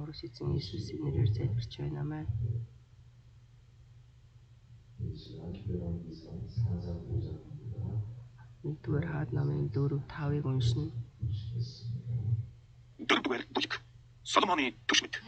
Христос эзэн Иесусийн нэрээр залбирч байна. Амен. Нэгдүгээр хаад намын 4-5-ыг уншина. Дөрөвдүгээр бүлэг. Соломоны төшмөд.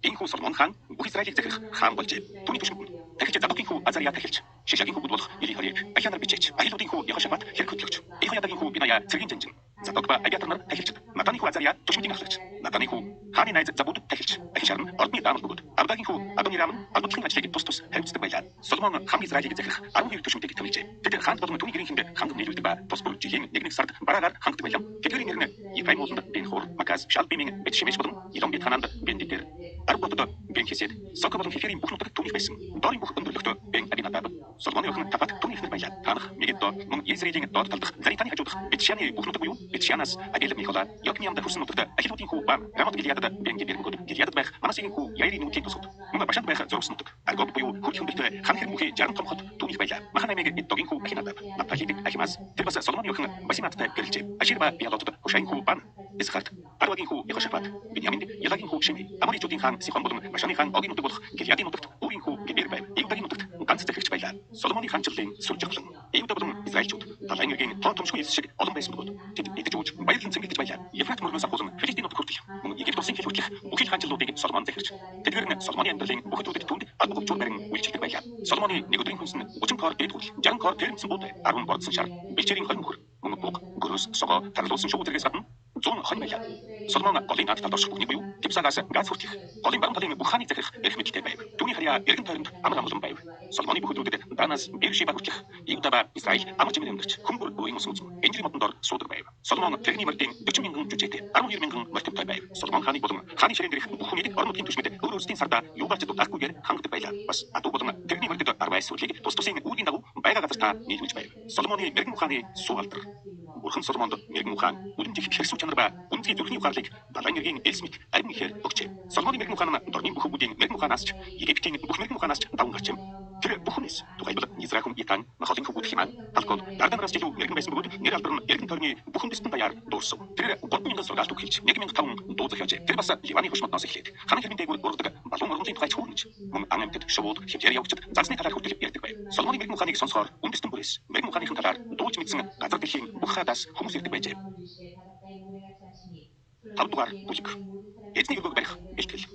Энэхүү Соломон хаан бүх Израилийг захирах хаан болжээ. Түүний төшмөд нь дахилч Задокийн хүү Азария дахилч, Шишагийн хүү болох Илихарийг, Ахианар бичээч, Ахилуудын хүү Яхошафат хэрэг хөтлөгч, Ихоядагийн хүү Биная цэргийн жанжин, Задок ба Абиатар нар дахилчид, Натаны хүү Азария төшмөдийн ахлагч, Натаны хүү хааны найз Забуд дахилч, Ахишар нь ордны даамал бөгөөд, Абдагийн хүү Адонирам нь албатлахын ажлыг тус хариуцдаг байлаа. Соломон хаан Израилийг захирах 12 төшмөдийг төлөвлөжээ. Тэд хаанд болон түүний гэрийн хүнд хангам нийлүүлдэг ба тус бүр жилийн нэг сард бараагаар хангдаг байлаа. Тэдгэрийн нэр нь Ефраим ууланд Бенхур, Маказ, Шалбимийн Бетшемеш болон Иломбит хананд Бендитер, Арготод Бенхесед, Сок болон Хеферийн бүх нутагт түүних байсан. Дорын бүх өндөрлөгтөө Бен Абинадаб, Соломоны охин Тафат түүний эхнэр байлаа. Танах Мегиддо мөн Израилийн доод талдах Заританы хажуудах Бетшаны бүх нутаг буюу Бетшанаас Абел Михола, Йокниамд хүрсэн нутагт Ахилуудын хүү ба Рамот Гилиадад Бен Гибер бөгөөд Гилиадад байх Манасийн хүү Яирийн нутгийн тусгад. Мөн Башанд байх зургас нутаг. Аргот буюу хөрх хүндэтэй хан хэрмүхий 60 том хот түүних байлаа. Маханаймыг Иддогийн хүү Ахинадаб, Напталиг Ахимас, тэр бас Соломоны охин Басиматтай гэрэлжээ. Ашир ба Биалотод Хушайн хүү Бан, Исхарт, Арвагийн хүү Яхошафат, Биньямин, Ялагийн хүү Шими, Аморичуудын хаан Сихон болон Башаны хаан Огийн нутаг болох Гилиадын нутагт өөрийн хүү Гибер байв. Иудагийн нутагт ганц захирагч байлаа. Соломоны хаанчлалын сүржиглэн Иуда болон Израильчууд талайн эргийн тоон томшгүй эс шиг олон байсан бөгөөд тэд идэж ууж баярлан цэнгэгдэж байлаа. Ефрат мөргөөс ахуулан Филистийн нутаг хүртэл мөн Египт улсын хэл хүртэлх бүх их хаанчлалуудыг Соломон захирч. Тэдгээр нь Соломоны амьдралын бүх зүйлд түнд албан хөгжүүр барин үйлчлдэг байлаа. Соломоны нэг өдрийн хүнс нь 30 кор дээд хүртэл 60 кор тэрэмсэн буудай 10 бордсон шар бэлчээрийн 20 мөхөр мөн буг гөрөөс согоо тарлуулсан шувуу зэрэгс гадна 120 байлаа. Соломон голын наад талд орших бүхний буюу Типсагаас Газ хүртэлх голын баруун талын бүх хааныг захирах эрх мэдэлтэй байв. Түүний харьяа эргэн тойронд амар амгалан байв. Соломоны бүх өдрүүдэд Данаас Бершеба хүртэлх Иуда ба Израиль амар чимээр амьдарч хүмбэр үеийн ус үзэн энжирийн модон дор суудаг байв. Соломон тэрний мордын 40 мянган жүжигтэй 12 мянган мортонтой байв. Соломон хааны болон хааны ширээн дээрх бүх хүнийг орон нутгийн төшмөд өөр өөрсдийн сарда юу гарч дутахгүйгээр хангадаг байлаа. Бас адуу болон тэрний мордод 10 сүрлийг тус тусын үүргийн дагуу байга газартаа нийлүүлж байв. Соломоны мэрэгэн ухааны суу алдар. Бурхан Соломонд мэрэгэн ухаан, үлэмжих хэрсүү чанар ба үнцгийн зүрхний ухаалыг далайн эргийн элсмит арим ихээр өгчээ. Соломоны мэрэгэн ухаан нь дорны бүх бүдийн мэрэгэн ухаанаас ч Египтийн бүх мэрэгэн ухаанаас ч даван гарч юм. Тэр бүх хүнээс тухайлбал Израиль Итан, Махолын хөвгүүд хэмээн талкод Дарданаас жилүү мэрэгэн байсан бөгөөд нэр алдар нь эргэн тойрны бүх хүндэстэн даяар дуурсав. Тэр 3000 сургаалт өгүүлж 1005 дуу захиажээ. Тэр бас Ливаны хушматнаас эхлээд хаан хэрмэн дээгүүр ургадаг балуун ургамлын тухай хүүрнэж мөн ан амьтад шувууд хэмжээр явагчд загсны талаар хүртэл ярьдаг байв. Соломоны мэрэгэн ухааныг сонсохоор үндэстэн бүрээс мэрэгэн ухааныхын талаар дуулж мэдсэн газар дэлхийн бүх хадаас хүмүүс ирдэг байжээ. 5-дугаар бүлэг. Эзний өргөг барих бэлтгэл.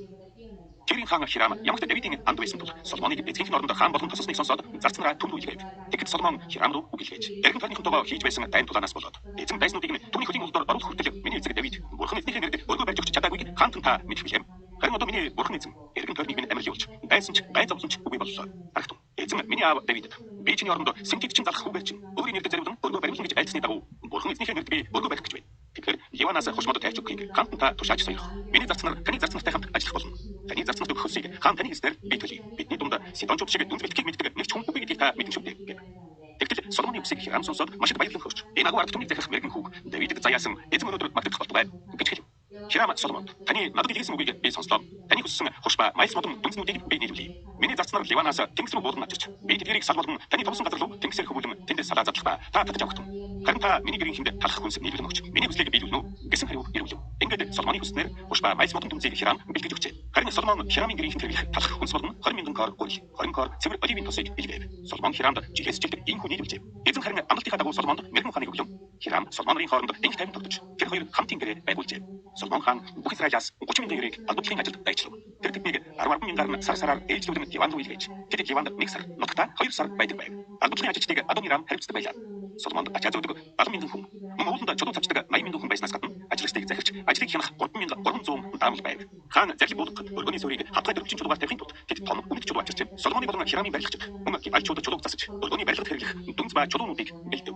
Тэрийн хаан Хирам ямагт Давидын анд байсан тул Соломоныг эзэнхийн оронд хаан болгон тоссныг сонсоод зарцнараа түнд үлгээв. Тэгэхэд Соломон Хирам руу үгэлгээж эргэн тойрныхонтойгоо хийж байсан дайн тулаанаас болоод эзэн дайснуудыг нь түүний хөлийн улдор оруулах хүртэл миний эзэг Давид бурхан эзнийхээ нэрээр өргөө барьж өгч чадаагүй хаантан та мэдэх билээ. Харин одоо миний бурхан эзэн эргэн тойрныг минь амирлуулж дайсан ч гай зовлон ч үгүй боллоо. Харагтун. Эзэн миний аав Давидд би чиний оронд сэмтийг чин залах хүүгээр чин өөрийн нэрээр заривдан өргөө бариулна гэж айлцсны дагуу бурхан эзнийхээ нэрээр би өргөө барих гэж байна. Тэгэхээр Ливанаас хушмод тавьж өгөхийг хаантан та тушааж сойрох. Миний зарцнаар таны зарцнартай хамт ажиллах болно. Таны зарцнарт өгөх хөлсийг хаан таны эзнээр би төлье. Бидний дунд Сидончууд шиг дүнз бэлтгийг мэддэг нэг ч хүн үгүй гэдгийг та мэдэн шүү дээ. Тэгтэл Соломоны үгсийг Хирам сонсоод маш их баярлан хөөрч. Энэ агуу ард түмнийг захирах мэрэгэн хүүг Давидд заяасан эзэн өнөөдөр магтах болтугай гэж хэлв. Хирам Соломонд таны надад хэлсэн үгийг би сонслоо. Таны хүссэн хуш ба майс модон дүнзнүүдийг би нийлүүлье. Миний зарцнаар Ливанаас тэнгис рүү буулган авчирч би тэдгэрийг сал болгон таны томсон газар руу тэнгисээр хөвүүлэн тэндээс салаа задлах ба та татаж авахтун. Харин та миний гэрийн хүнд талах хүнс нийлүүлэн өгч миний хүслийг биелүүлнэ үү гэсэн хариу ирүүлв. Ингээд Соломоны хүснээр хуш ба майс модон дүнзийг Хирам бэлтгэж өгчээ. Харин Соломон Хирамын гэрийн хүнд талах хүнс болгон 20 мянган кор гурил 20 кор цэвэр оливын тосыг илгээв. Соломон Хирамд жилээс жилд энэ хүн нийлүүлжээ. Эзэн харин амлалтынхаа дагуу Соломонд мэрэгэн ухааныг өглөв. Хирам Соломоны хооронд энх тайван тогтож тэр хоёр хамтын гэрээ байгуулжээ. Соломон хаан бүх Израилаас 30 мянган эрийг албатлахын ажилд дайчлав. Тэр тэднийг 10 мянгаар нь сар сараар ээлжлүүлэн Ливан руу илгээж тэд Ливанд 1 сар, нутагта 2 сар байдаг байв. Албатлахын ажилчдыг Адонирам хариуцдаг байлаа. Соломонд ачаа зөөдөг 70 мянган хүн, мөн ууланд чулуу цавчдаг 80 мянган хүн байснаас гадна ажиллагчдыг захирч ажлыг хянах 3300 даамал байв. Хаан зарлиг буулгах өргөний суурийг хатгай дөрвчин чулуугаар тавихын тулд тэд том үнэт чулуу авчирч Соломоны болон Хирамын барилгачид мөн гибальчууд чулууг засаж өргөний барилгад хэрэглэх дүнз ба чулуунуудыг бэлдэв.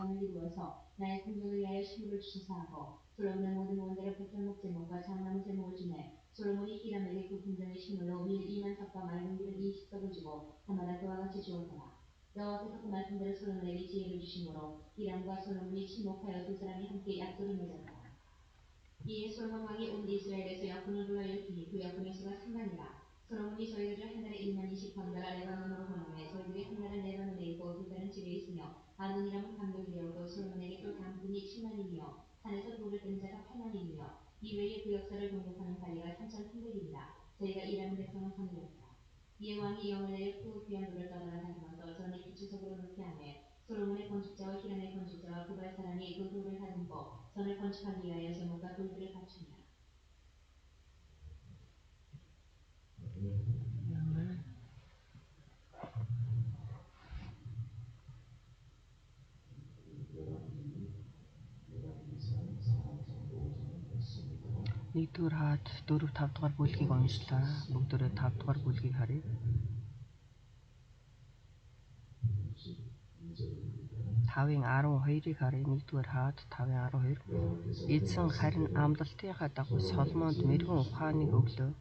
나의 생명을 위하여 식물을 주셔서 하고 솔로몬의 모든 원대로 백향목 제목과 장나무 제목을 주매 솔로몬이 히람에게 그 궁정의 식물로 밀 2만 삽과 맑은 기름 20석을 주고 해마다 그와 같이 주었더라. 여호와께서 그 말씀대로 솔로몬에게 지혜를 주심으로 히람과 솔로몬이 친목하여 두 사람이 함께 약속을 맺었더라. 이에 솔로몬 왕이 온 이스라엘에서 약혼을 불러일으키니 그 약혼의 수가 3만이라. 솔로몬이 저희들을 한 달에 1만 20황달아 레바논으로 보내매 저희들이 한 달은 레바논에 있고 두 달은 집에 있으며 아론이라는 감독이려도 솔로몬에게 또 당군이 7만이며 산에서 돌을 뺀 자가 8만이며 이외에 그 역사를 공독하는 관리가 3,300이니라. 저희가 일하는 백성은 선이었다. 이에 왕이 영을 내려 그 귀한 돌을 떠다가 다듬어서 전에 기초석으로 놓게 하매 솔로몬의 건축자와 히람의 건축자와 그발 사람이 그 돌을 다듬고 전을 건축하기 위하여 제목과 돌들을 갖추니라. 아멘. Нэгдүгээр хаад 4 5 дугаар бүлгийг уншлаа. Бүгдөө 5 дугаар бүлгийг харъя. 5-ын 12-ыг харъя. Нэгдүгээр хаад 5-ын 12. Эзэн харин амлалтынхаа дагуу Соломонд мэргэн ухааныг өглөө.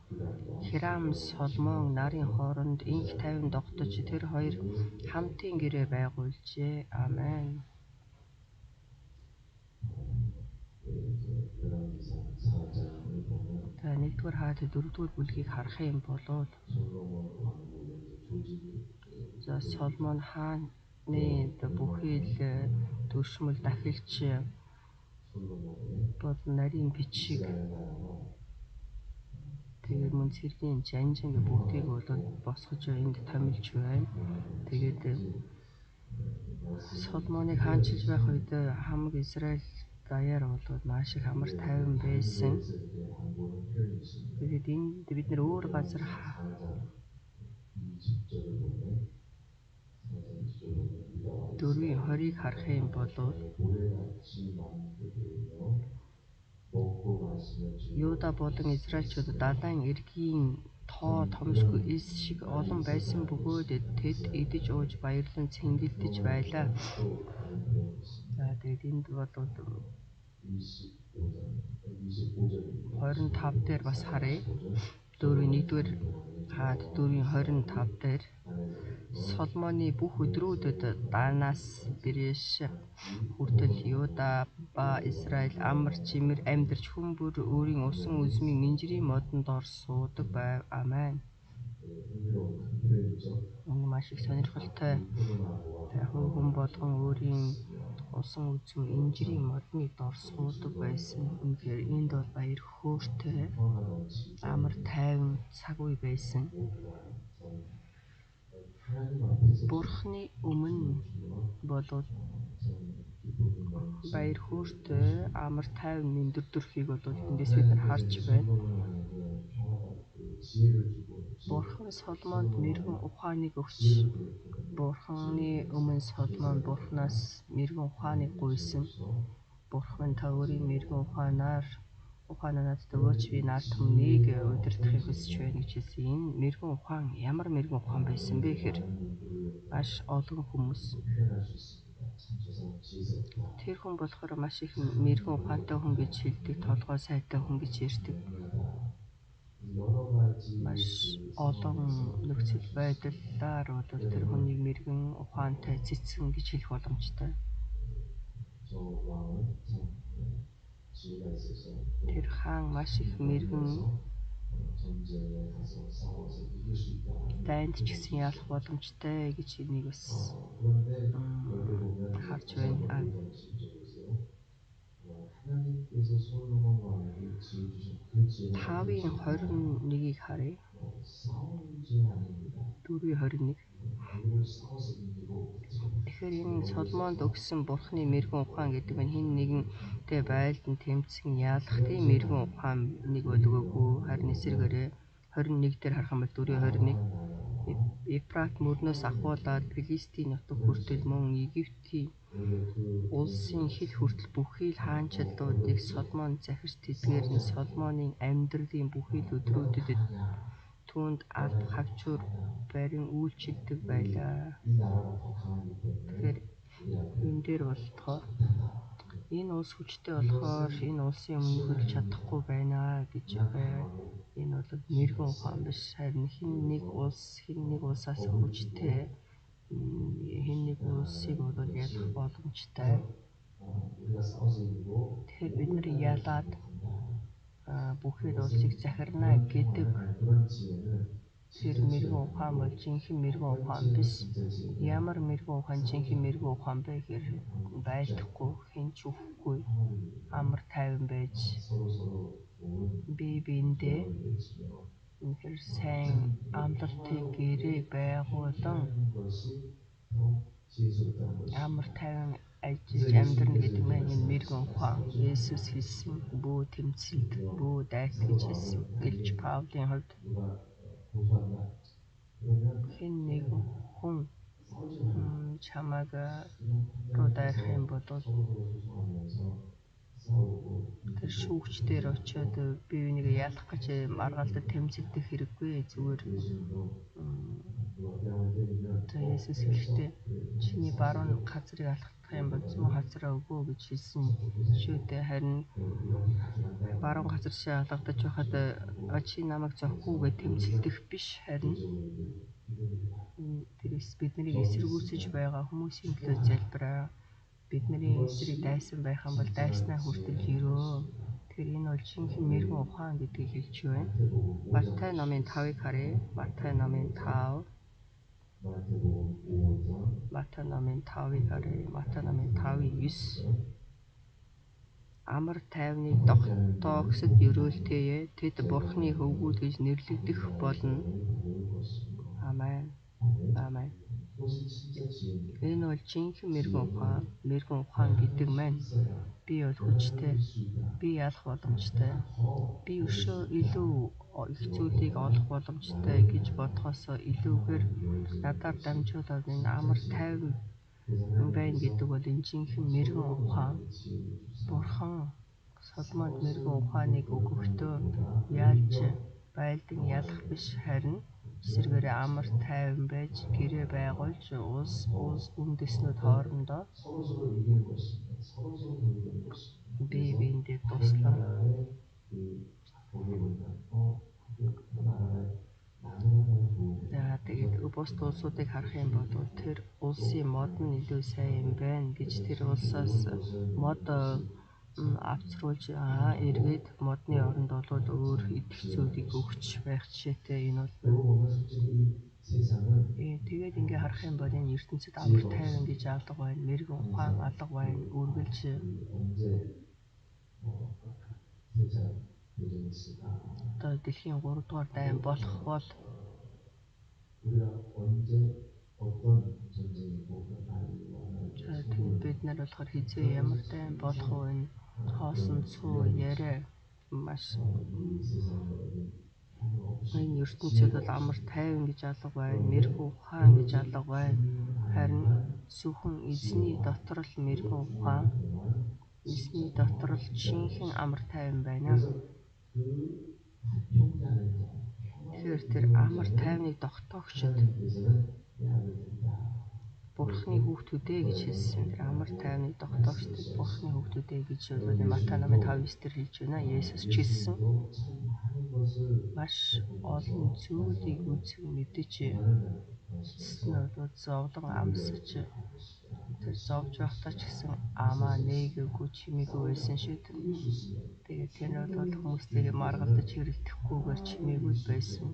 Хирам Соломон нарын хооронд инх тайван тогтож тэр хоёр хамтын гэрээ байгуулжээ. Амен. За нэгдүгээр хаад 4-р бүлгийг харах юм бол за Соломон хааны бүхий л төршмөл дахилч бол нарийн бичиг тэгээд мөн цэргийн жанжин бүгдийг бол босгож энд томилж байна. Тэгээд Соломоныг хаанчилж байх үед хамаг Израиль даяар бол маш их амар тайван байсан. Тэгээд энд бид нэр өөр газар 4-20-ыг харах юм бол Юда болон Израильчууд далайн эргийн тоо томшгүй эс шиг олон байсан бөгөөд тэд идэж ууж баярлан цэнгэлдэж байлаа. За тэгээд энд бол 25 дээр бас харъя. 4-ийн 1-р хаад 4-ийн 25 дээр Соломоны бүх өдрүүдэд Данаас Бэреш хүртэл Юда ба Израиль амар чимэр амьдарч хүн бүр өөрийн усан үзмийн инжирийн модонд ор суудаг байв. Амен. Маш их сонирхолтой. Хүн болгон өөрийн усан үзм инжирийн модны дор суудаг байсан. Үнэхээр энд бол баяр хөөртэй амар тайван цаг үе байсан. Бурхны өмнө болоод баяр хөөртэй амар тайван өндөрлөхийг бол эндээс бид нар харж байна. Бурхан Соломонд мэргэн ухааныг өгч Бурханы өмнө Соломон Бурханаас мэргэн ухааныг гуйсан. Бурхан та өөрийн мэргэн ухаанаар надад өгөөч, би наад түмнийг удирдахыг хүсэж байна гэж хэлсэн. Энэ мэргэн ухаан ямар мэргэн ухаан байсан бэ гэхээр маш олон хүмүүс тэр хүн болохоор маш их мэргэн ухаантай хүн гэж хэлдэг, толгой сайтай хүн гэж ярьдаг. Маш олон нөхцөл байдлаар бол тэр хүнийг мэргэн ухаантай цэцэн гэж хэлэх боломжтой. Тэр хаан маш их мэргэн дайнд ч гэсэн ялах боломжтой гэж энийг бас харж байна. 5-ын 21-ийг харъя. 4-ийн 21. Тэгэхээр энэ Соломонд өгсөн Бурхны мэргэн ухаан гэдэг нь хэн нэгэнтэй байлдан тэмцэн яалах тийм мэргэн ухааныг бол өгөөгүй. Харин эсрэгээрээ 21 дээр харах юм бол 4-21 Ефрат мөрнөөс ахуулаад Филистийн нутаг хүртэл мөн Египтийн улсын хил хүртэл бүхий л хаанчлалуудыг Соломон захирч тэдгээр нь Соломоны амьдралын бүхий л өдрүүдэд түүнд алба хавчуур барин үйлчилдэг байлаа. Тэгэхээр энэ дээр болохоор энэ улс хүчтэй болохоор энэ улсын өмнө хөдлөж чадахгүй байна гэж байна. Энэ бол мэргэн ухаан биш, харин хэн нэг улсаас хүчтэй хэн нэг улсыг бол ялах боломжтой. Тэгэхээр бид нар ялаад бүхий л улсыг захирна гэдэг тэр мэргэн ухаан бол жинхэнэ мэргэн ухаан биш. Ямар мэргэн ухаан жинхэнэ мэргэн ухаан бэ гэхээр байлдахгүй, хэн ч үхэхгүй, амар тайван байж бие биендээ үнэхээр сайн амлалтыг гэрээ байгуулан амар тайван ажиллаж амьдрна гэдэг маань энэ мэрэгэн ухаан. Есүс хэлсэн бүү тэмцэлд бүү дайт гэж хэлсэн. Гэлж Паулийн хувьд хэн нэгэн хүн чамайг руу дайрах юм бол тэр шүүгчдэр очиод бие биенийг яалах гэж маргаалдад тэмцэлдэх хэрэггүй. Зүгээр Есүс хэлэхдээ чиний баруун газрыг алхах юм бол зүүн хазраа өгөө гэж хэлсэн шүү дээ. Харин баруун газар шиг алгадаж байхад чи намайг зовхгүй гэж тэмцэлдэх биш. Харин тэрээс биднийг эсэргүүцэж байгаа хүмүүсийн төлөө залбираа. Бидний эсрэг дайсан байх юм бол дайснаа хүртэл өрөө. Тэгэхээр энэ бол жинхэнэ мэрэгэн ухаан гэдгийг хэлж байна. Матай номын 5-ыг харъя. Матай номын 5. Матай номын 5-ыг харъя. Матай номын 5:9. Амар тайвныг тогтоогсод өрөөлтэйе. Тэд Бурхны хөвгүүд гэж нэрлэгдэх болно. Амен. Амен. Энэ бол жинхэнэ мэрэгэн ухаан. Мэрэгэн ухаан гэдэг маань би бол хүчтэй, би ялах боломжтой, би өшөө илүү их зүйлийг олох боломжтой гэж бодохоос илүүгээр надаар дамжуулаад энэ амар тайван байна гэдэг бол энэ жинхэнэ мэрэгэн ухаан. Бурхан Соломонд мэрэгэн ухааныг өгөхдөө яаж байлдан ялах биш, харин эсвэргээрээ амар тайван байж гэрээ байгуулж улс үндэснүүд хоорондоо бие биендээ туслан тэгээд бус улсуудыг харах юм бол тэр улсын мод нь илүү сайн юм байна гэж тэр улсаас мод авцруулж эргээд модны оронд болоод өөр идэх зүйлийг өгч байх жишээтэй энэ бол. Тэгээд ингээ харах юм бол энэ ертөнцид амар тайван гэж алга байна, мэрэгэн ухаан алга байна, үргэлж одоо дэлхийн 3 дугаар дайн болох бол бид нар болохоор хизээ ямар дайн болох вэ? Хоосон цуу яриа маш энэ ертөнцид бол амар тайван гэж алга байна, мэрэгэн ухаан гэж алга байна. Харин зөвхөн эзний дотор л мэрэгэн ухаан, эзний дотор л жинхэнэ амар тайван байна. Тэгэхээр тэр амар тайвныг тогтоогчд Бурхны хүүхдүүдээ гэж хэлсэн. Тэр амар тайвныг тогтоогчд Бурхны хүүхдүүдээ гэж бол Матай номын 5:9 дээр хэлж байна. Есүс ч хэлсэн маш олон зүйлийг үзэн мэдэж зовлон амсаж тэр зовж байхдаа ч гэсэн амаа нээгээгүй чимээгүй байсан шүү дээ. Тэгээд тэр бол хүмүүстэйгээ маргалдаж хэрэлдэхгүйгээр чимээгүй байсан.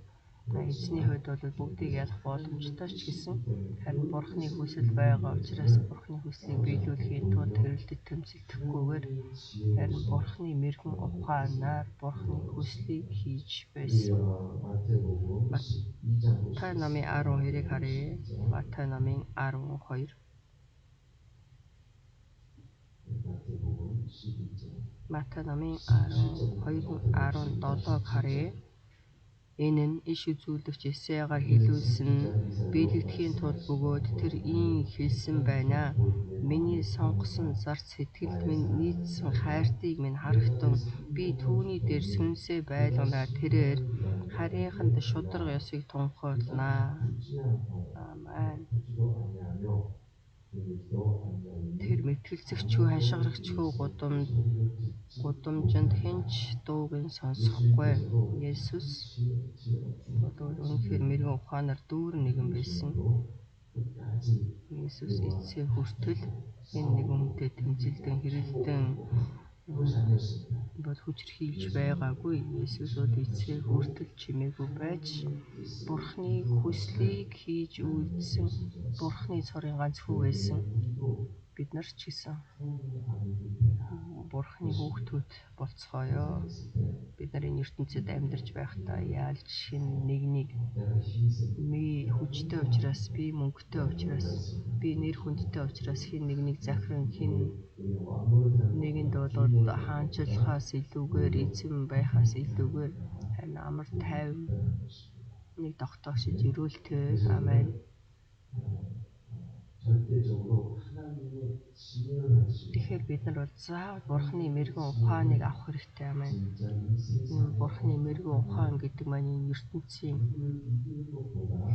Эзний хувьд бол бүгдийг ялах боломжтой ч гэсэн харин Бурхны хүсэл байгаа учраас Бурхны хүслийг биелүүлэхийн тулд хэрэлдэж тэмцэлдэхгүйгээр харин Бурхны мэрэгэн ухаанаар Бурхны хүслийг хийж байсан. Матай номын 12-ыг харъя. Матай номын 12. Матай номын 12:17-г харъя. Энэ нь иш үзүүлэгч Есаягаар хэлүүлсэн биелэгдэхийн тулд бөгөөд тэр ийм хэлсэн байна. Миний сонгосон зарц сэтгэлд минь нийцсэн хайртыг минь харагтун би түүний дээр сүнсээ байлганаа тэрээр харийнханд шударга ёсыг тунхагланаа. Амен. Тэр мэтгэлцэгчгүй хашгирагчгүй гудамжинд хэнч дууг нь сонсохгүй. Есүс бодвол үнэхээр мэрэгэн ухаанаар дүүрэн нэгэн байсан. Есүс эцсээ хүртэл энэ нэгэн хүнтэй тэмцэлдэн хэрэлдэн бол хүчрхийлж байгаагүй. Есүс бол эцсээ хүртэл чимээгүй байж Бурхны хүслийг хийж үйлдсэн Бурхны цорын ганц хүү байсан. Бид нар ч гэсэн Бурхны хүүхдүүд болцгоё. Бид нар энэ ертөнцид амьдарч байхдаа яалж нэг хүчтэй учраас, би мөнгөтэй учраас, би нэр хүндтэй учраас хин нэг захиран, хин нэгэнд болоод хаанчлахаас илүүгээр, эзэн байхаас илүүгээр харин амар тайван нэг тогтоогшиж ирүүлтэй. Амен. Тэгэхээр бид нар бол заавал Бурхны мэрэгэн ухааныг авах хэрэгтэй. Амен. Бурхны мэрэгэн ухаан гэдэг маань энэ ертөнцийн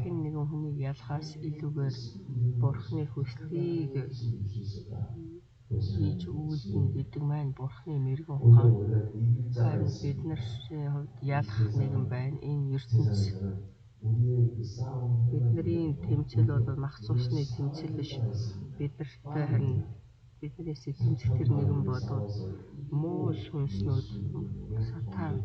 хэн нэгэн хүнийг ялахаас илүүгээр Бурхны хүслийг хийж үйлдэнэ гэдэг маань Бурхны мэрэгэн ухаан. Харин бидний хувьд ялах нэгэн байна. Энэ ертөнц бидний тэмцэл бол мах цусны тэмцэл биш. Биднэртэй харин биднээс тэмцэх тэр нэгэн болоод муу сүнснүүд, сатан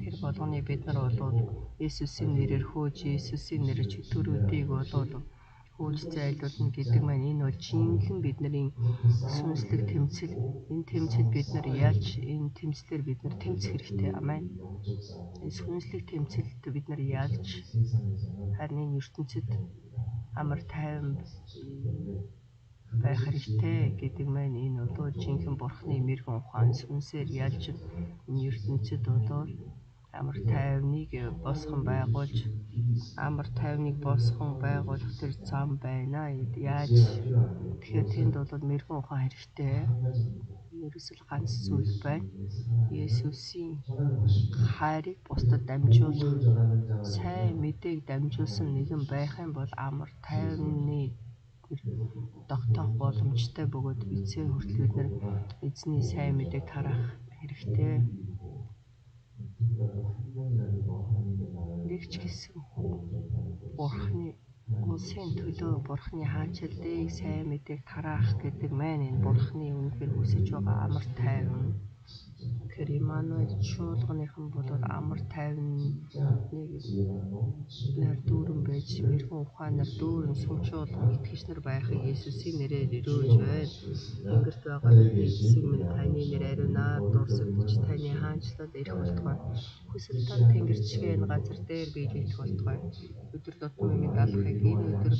тэр болгоны бид нар болоод Есүсийн нэрээр хөөж, Есүсийн нэрээр чөтгөрүүдийг болоод хөөж зайлуулна гэдэг маань энэ бол жинхэнэ бидний сүнслэг тэмцэл. Энэ тэмцэл бид нар яаж энэ тэмцлэр бид нар тэмцэх хэрэгтэй. Амен. Энэ сүнслэг тэмцэлд бид нар яаж харин энэ ертөнцид амар тайван байх хэрэгтэй гэдэг маань энэ бол жинхэнэ Бурхны мэрэгэн ухаан. Сүнсээр ялж энэ ертөнцид бол амар тайвныг босгон байгуулж, амар тайвныг босгон байгуулах тэр зам байна. Яаж? Тэгэхээр тэнд бол мэрэгэн ухаан хэрэгтэй. Ерөөсөл ганц зүйл байна. Есүсийн хайрыг бусдад дамжуулах, сайн мэдээг дамжуулсан нэгэн байх юм бол амар тайвны тогтоох боломжтой бөгөөд эцсийн хүртэл бид нар эзний сайн мэдээг тараах хэрэгтэй. Нэгч гэсэн Бурхны улсын төлөө Бурхны хаанчлалыг сайн мэдээг тараах гэдэг маань энэ Бурхны үнэхээр хүсэж байгаа амар тайван. Тэгэхээр Имануэль чуулганыхан бол амар тайван нэг нар дүүрэн байж, мэрэгэн ухаанаар дүүрэн сумчуулган итгэгч нар байхыг Есүсийн нэрээр өрөөж байна. Тэнгэрт байгаа эзэн минь таны нэр ариунаар дурсагдж, таны хаанчлал ирэх болтугай. Хүсэл тань тэнгэрчгээ энэ газар дээр биелэгдэх болтугай. Өдөр тутмын минь алхахыг энэ өдөр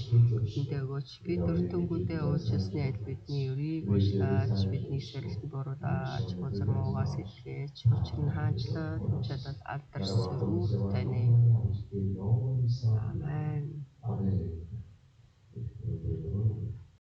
бидэндээ өгөөч. Бид өртөнгүүдээ уучлсны адил бидний өрийг уучлаач, биднийг сорилтод оруулаач, бузар муугаас илгээч. Учир нь хаанчлал, чадал, алдар, сүрүүр тань. Амен.